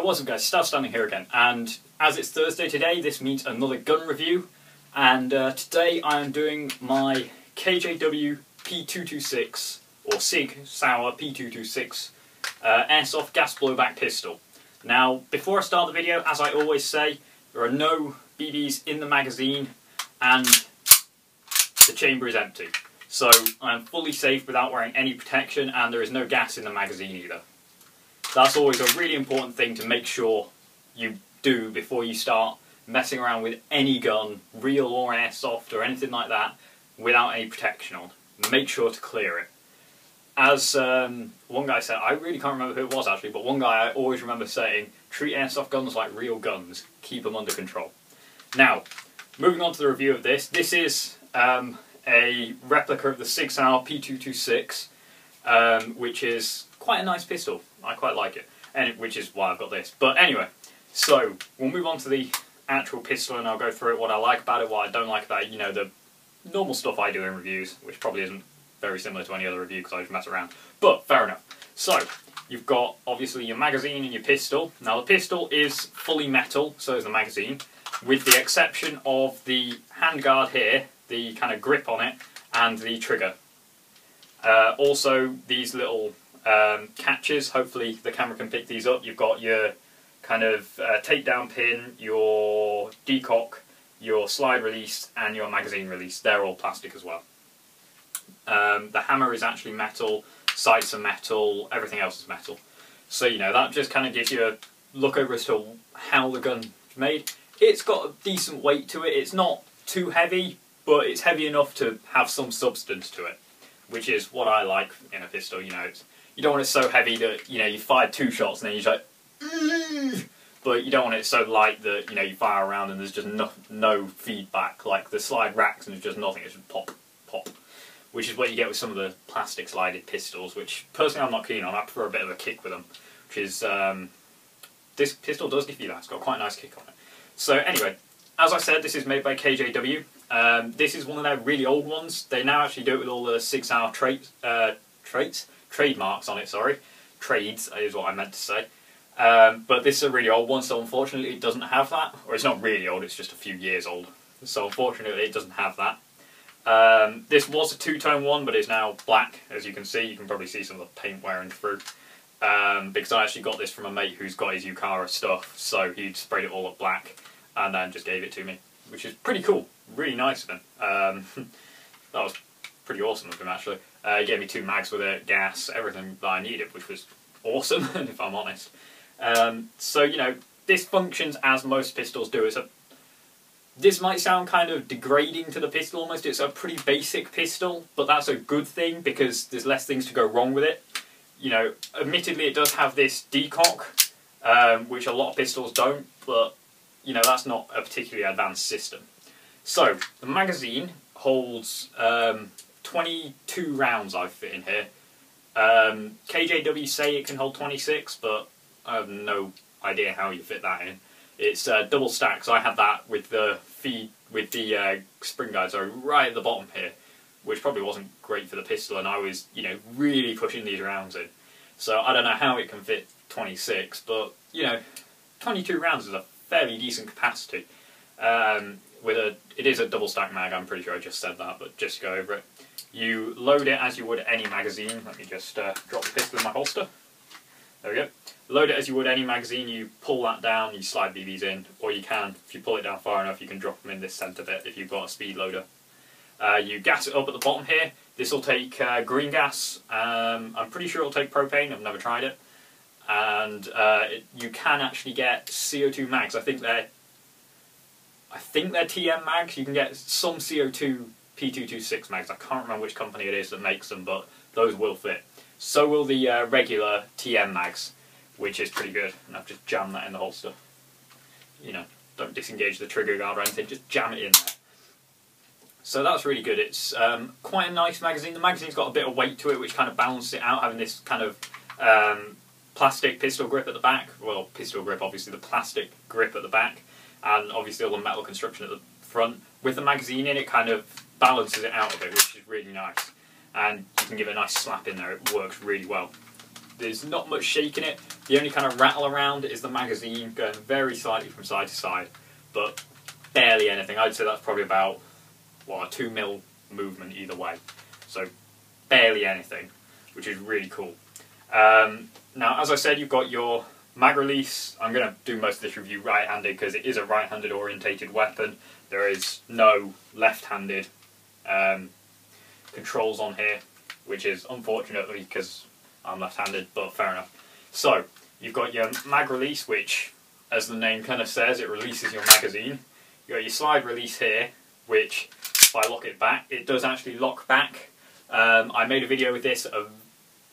What's up guys, Stout standing here again, and as it's Thursday today, this means another gun review, and today I am doing my KJW P226, or Sig Sauer P226 Airsoft gas blowback pistol. Now, before I start the video, as I always say, there are no BBs in the magazine, and the chamber is empty. So I am fully safe without wearing any protection, and there is no gas in the magazine either. That's always a really important thing to make sure you do before you start messing around with any gun, real or airsoft or anything like that, without any protection on. Make sure to clear it. As one guy said, I really can't remember who it was actually, but one guy I always remember saying, treat airsoft guns like real guns, keep them under control. Now, moving on to the review of this, this is a replica of the Sig Sauer P226, which is quite a nice pistol. I quite like it, and which is why I've got this. But anyway, so we'll move on to the actual pistol, and I'll go through it, what I like about it, what I don't like about it, you know, the normal stuff I do in reviews, which probably isn't very similar to any other review because I just mess around. But fair enough. So you've got obviously your magazine and your pistol. Now the pistol is fully metal, so is the magazine, with the exception of the handguard here, the kind of grip on it, and the trigger. Also these little catches, hopefully the camera can pick these up. You've got your kind of takedown pin, your decock, your slide release, and your magazine release. They're all plastic as well. The hammer is actually metal, sights are metal, everything else is metal. So, you know, that just kind of gives you a look over as to how the gun's made. It's got a decent weight to it. It's not too heavy, but it's heavy enough to have some substance to it, which is what I like in a pistol. You know, you don't want it so heavy that, you know, you fire 2 shots and then you're like, but you don't want it so light that, you know, you fire around and there's just no feedback. Like the slide racks and there's just nothing, it's just pop, pop. Which is what you get with some of the plastic slided pistols, which personally I'm not keen on. I prefer a bit of a kick with them, which is, this pistol does give you that. It's got quite a nice kick on it. So anyway, as I said, this is made by KJW. This is one of their really old ones. They now actually do it with all the Sig Sauer trademarks on it, sorry. Trades is what I meant to say. But this is a really old one, so unfortunately it doesn't have that. Or it's not really old, it's just a few years old. So unfortunately it doesn't have that. This was a 2-tone one, but it's now black, as you can see. You can probably see some of the paint wearing through. Because I actually got this from a mate who's got his Yukara stuff, so he'd sprayed it all up black and then just gave it to me, which is pretty cool. Really nice of him. That was pretty awesome of him, actually. He gave me 2 mags with it, gas, everything that I needed, which was awesome, if I'm honest. So, you know, this functions as most pistols do. This might sound kind of degrading to the pistol almost. It's a pretty basic pistol, but that's a good thing because there's less things to go wrong with it. You know, admittedly it does have this decock, which a lot of pistols don't, but, you know, that's not a particularly advanced system. So, the magazine holds 22 rounds I've fit in here. KJW say it can hold 26, but I have no idea how you fit that in. It's double stacked, so I had that with the spring guide, sorry, right at the bottom here, which probably wasn't great for the pistol, and I was, you know, really pushing these rounds in. So I don't know how it can fit 26, but, you know, 22 rounds is a fairly decent capacity. It is a double stack mag, I'm pretty sure I just said that, but just to go over it. You load it as you would any magazine. Let me just drop the pistol in my holster. There we go. Load it as you would any magazine. You pull that down, you slide BBs in, or you can, if you pull it down far enough, you can drop them in this centre bit if you've got a speed loader. You gas it up at the bottom here. This will take green gas. I'm pretty sure it'll take propane. I've never tried it. And you can actually get CO2 mags. I think they're TM mags. You can get some CO2 P226 mags. I can't remember which company it is that makes them, but those will fit. So will the regular TM mags, which is pretty good. And I've just jammed that in the holster. You know, don't disengage the trigger guard or anything, just jam it in there. So that's really good. It's quite a nice magazine. The magazine's got a bit of weight to it, which kind of balances it out, having this kind of plastic pistol grip at the back. Well, pistol grip, obviously, the plastic grip at the back, and obviously all the metal construction at the front. With the magazine in, it kind of balances it out a bit, which is really nice. And you can give it a nice slap in there. It works really well. There's not much shake in it. The only kind of rattle around is the magazine going very slightly from side to side, but barely anything. I'd say that's probably about, what, a 2 mil movement either way. So barely anything, which is really cool. Now, as I said, you've got your mag release. I'm going to do most of this review right-handed because it is a right-handed orientated weapon. There is no left-handed controls on here, which is unfortunately because I'm left-handed, but fair enough. So, you've got your mag release, which, as the name kind of says, it releases your magazine. You've got your slide release here, which, if I lock it back, it does actually lock back. I made a video with this a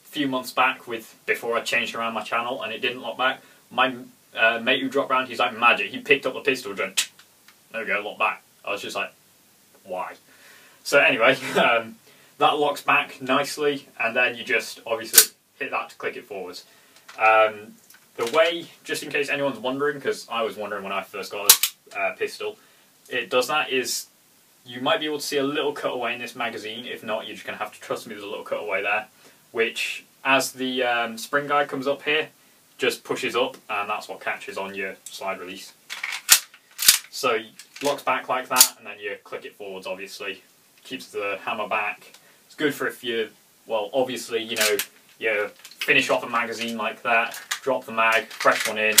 few months back before I changed around my channel, and it didn't lock back. My mate who dropped round, he's like magic. He picked up the pistol and went, there we go, lock back. I was just like, why? So anyway, that locks back nicely, and then you just obviously hit that to click it forwards. The way, just in case anyone's wondering, because I was wondering when I first got a pistol, it does that is, you might be able to see a little cutaway in this magazine. If not, you're just going to have to trust me, there's a little cutaway there, which, as the spring guide comes up here, just pushes up, and that's what catches on your slide release. So, locks back like that, and then you click it forwards, obviously. Keeps the hammer back. It's good for if you, well, obviously, you know, you finish off a magazine like that, drop the mag, fresh one in,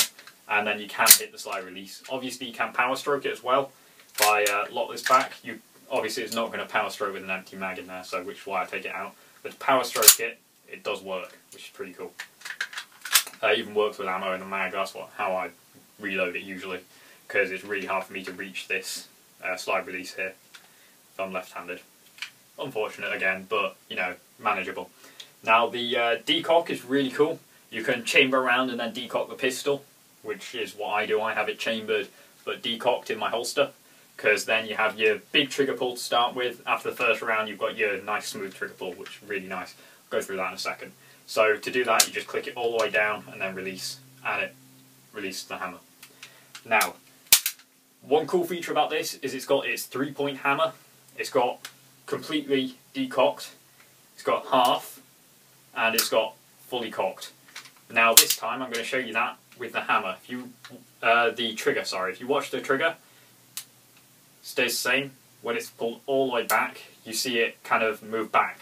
and then you can hit the slide release. Obviously, you can power stroke it as well. If I lock this back, obviously it's not going to power stroke with an empty mag in there, so which is why I take it out. But to power stroke it, it does work, which is pretty cool. It even works with ammo in the mag. That's how I reload it usually, because it's really hard for me to reach this slide release here if I'm left-handed. Unfortunate again, but you know, manageable. Now the decock is really cool. You can chamber around and then decock the pistol, which is what I do. I have it chambered but decocked in my holster, because then you have your big trigger pull to start with. After the first round, you've got your nice smooth trigger pull, which is really nice. I'll go through that in a second. So to do that, you just click it all the way down and then release, and it releases the hammer. Now, one cool feature about this is it's got its 3-point hammer. It's got completely decocked, it's got half, and it's got fully cocked. Now this time I'm going to show you that with the hammer. If you, the trigger, sorry. If you watch the trigger, it stays the same. When it's pulled all the way back, you see it kind of move back.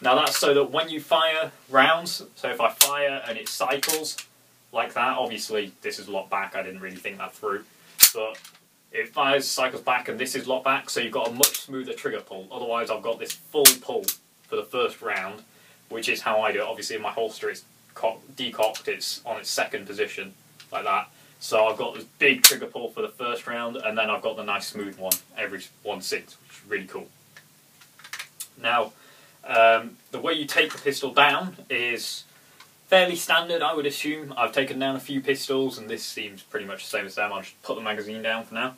Now that's so that when you fire rounds, so if I fire and it cycles like that, obviously this is locked back, I didn't really think that through, but it fires, cycles back, and this is locked back, so you've got a much smoother trigger pull. Otherwise I've got this full pull for the first round, which is how I do it. Obviously in my holster it's decocked, it's on its second position, like that. So I've got this big trigger pull for the first round, and then I've got the nice smooth one every one since, which is really cool. Now, the way you take the pistol down is fairly standard, I would assume. I've taken down a few pistols, and this seems pretty much the same as them. I'll just put the magazine down for now.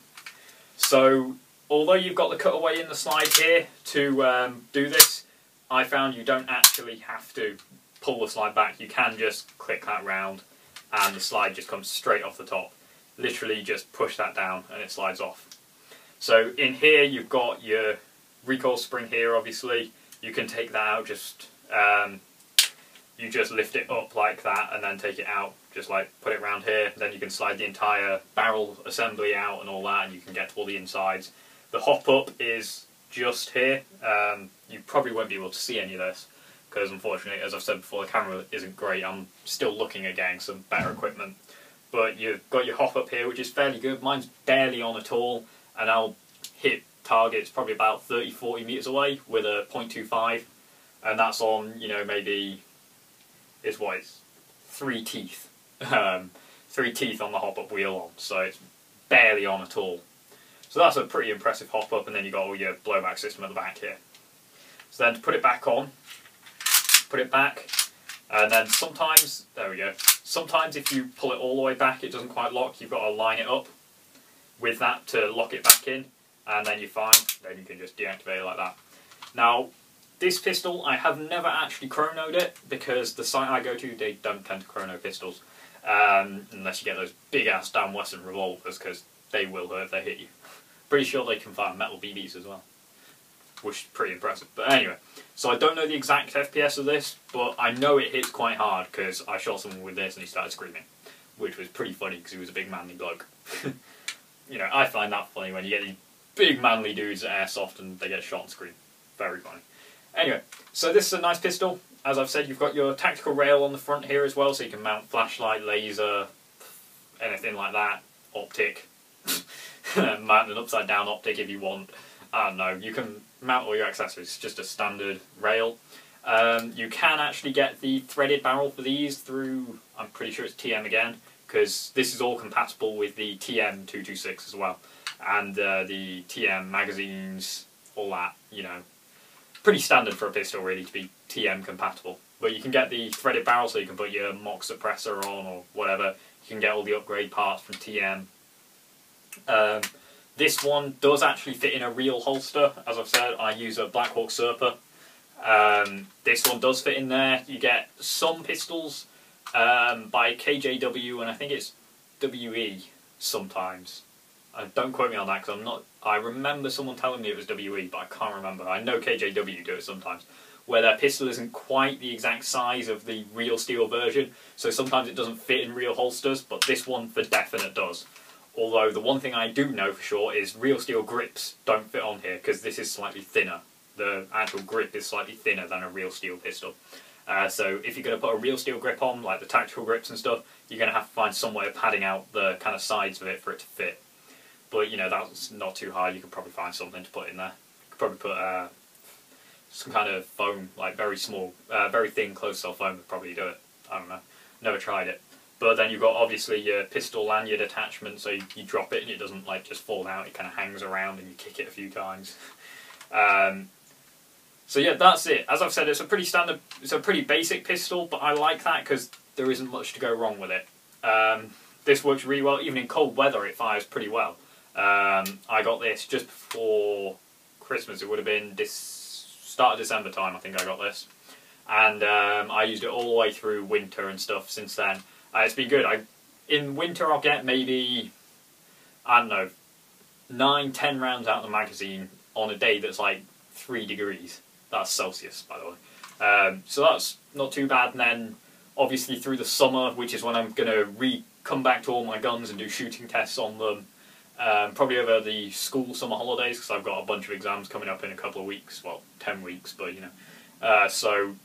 So, although you've got the cutaway in the slide here to do this, I found you don't actually have to pull the slide back. You can just click that round, and the slide just comes straight off the top. Literally just push that down, and it slides off. So, in here you've got your recoil spring here, obviously. You can take that out, just you just lift it up like that and then take it out, just like put it around here. Then you can slide the entire barrel assembly out and all that, and you can get to all the insides. The hop up is just here. You probably won't be able to see any of this because unfortunately, as I've said before, the camera isn't great. I'm still looking at getting some better equipment. But you've got your hop up here, which is fairly good. Mine's barely on at all, and I'll hit targets probably about 30-40 metres away with a .25, and that's on, you know, maybe it's 3 teeth. 3 teeth on the hop up wheel on, so it's barely on at all. So that's a pretty impressive hop up, and then you've got all your blowback system at the back here. So then to put it back on, put it back, and then sometimes, there we go, sometimes if you pull it all the way back it doesn't quite lock. You've got to line it up with that to lock it back in, and then you're fine. Then you can just deactivate it like that. Now, this pistol, I have never actually chronoed it, because the site I go to, they don't tend to chrono pistols, unless you get those big-ass damn Western revolvers, because they will hurt if they hit you. Pretty sure they can fire metal BBs as well. which is pretty impressive. But anyway, so I don't know the exact FPS of this, but I know it hits quite hard because I shot someone with this and he started screaming, which was pretty funny because he was a big manly bloke. You know, I find that funny when you get these big manly dudes at Airsoft and they get shot and scream. Very funny. Anyway, so this is a nice pistol. As I've said, you've got your tactical rail on the front here as well, so you can mount flashlight, laser, anything like that, optic. Mount an upside down optic if you want. I don't know, you can mount all your accessories. It's just a standard rail. You can actually get the threaded barrel for these through, I'm pretty sure it's TM again, because this is all compatible with the TM226 as well. And the TM magazines, all that, you know. Pretty standard for a pistol really to be TM compatible. But you can get the threaded barrel so you can put your mock suppressor on or whatever. You can get all the upgrade parts from TM. This one does actually fit in a real holster. As I've said, I use a Blackhawk Serper. This one does fit in there. You get some pistols by KJW, and I think it's WE sometimes. Don't quote me on that because I'm not. I remember someone telling me it was WE, but I can't remember. I know KJW do it sometimes, where their pistol isn't quite the exact size of the real steel version, so sometimes it doesn't fit in real holsters, but this one for definite does. Although the one thing I do know for sure is real steel grips don't fit on here because this is slightly thinner. The actual grip is slightly thinner than a real steel pistol. So if you're going to put a real steel grip on, like the tactical grips and stuff, you're going to have to find some way of padding out the kind of sides of it for it to fit. But you know, that's not too hard. You could probably find something to put in there. You could probably put some kind of foam, like very small, very thin closed cell foam would probably do it. I don't know. Never tried it. But then you've got obviously your pistol lanyard attachment, so you drop it and it doesn't like just fall out. It kind of hangs around and you kick it a few times. So yeah, that's it. As I've said, it's a pretty standard, it's a pretty basic pistol, but I like that because there isn't much to go wrong with it. This works really well. Even in cold weather, it fires pretty well. I got this just before Christmas. It would have been start of December time, I think I got this. And I used it all the way through winter and stuff since then. It's been good. In winter I'll get maybe, I don't know, 9-10 rounds out of the magazine on a day that's like 3 degrees. That's Celsius, by the way. So that's not too bad. And then obviously through the summer, which is when I'm going to come back to all my guns and do shooting tests on them. Probably over the school summer holidays, because I've got a bunch of exams coming up in a couple of weeks. Well, 10 weeks, but you know. So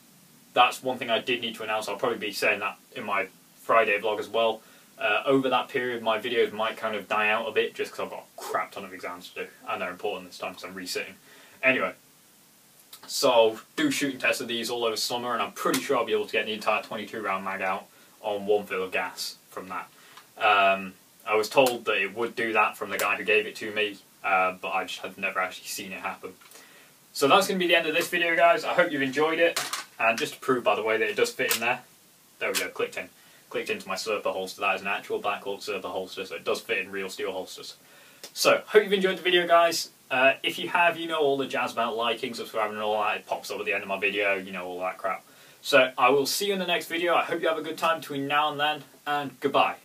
that's one thing I did need to announce. I'll probably be saying that in my Friday vlog as well. Over that period, my videos might kind of die out a bit, just because I've got a crap ton of exams to do, and they're important this time because I'm resitting. Anyway, so I'll do shooting tests of these all over summer, and I'm pretty sure I'll be able to get the entire 22 round mag out on one fill of gas from that. I was told that it would do that from the guy who gave it to me, but I just have never actually seen it happen. So that's going to be the end of this video, guys. I hope you've enjoyed it, and just to prove, by the way, that it does fit in there. There we go, clicked into my Serper holster. That is an actual Blackhawk Serper holster, so it does fit in real steel holsters. So, hope you've enjoyed the video, guys. If you have, you know all the jazz about liking, subscribing and all that. It pops up at the end of my video, you know, all that crap. So, I will see you in the next video. I hope you have a good time between now and then, and goodbye.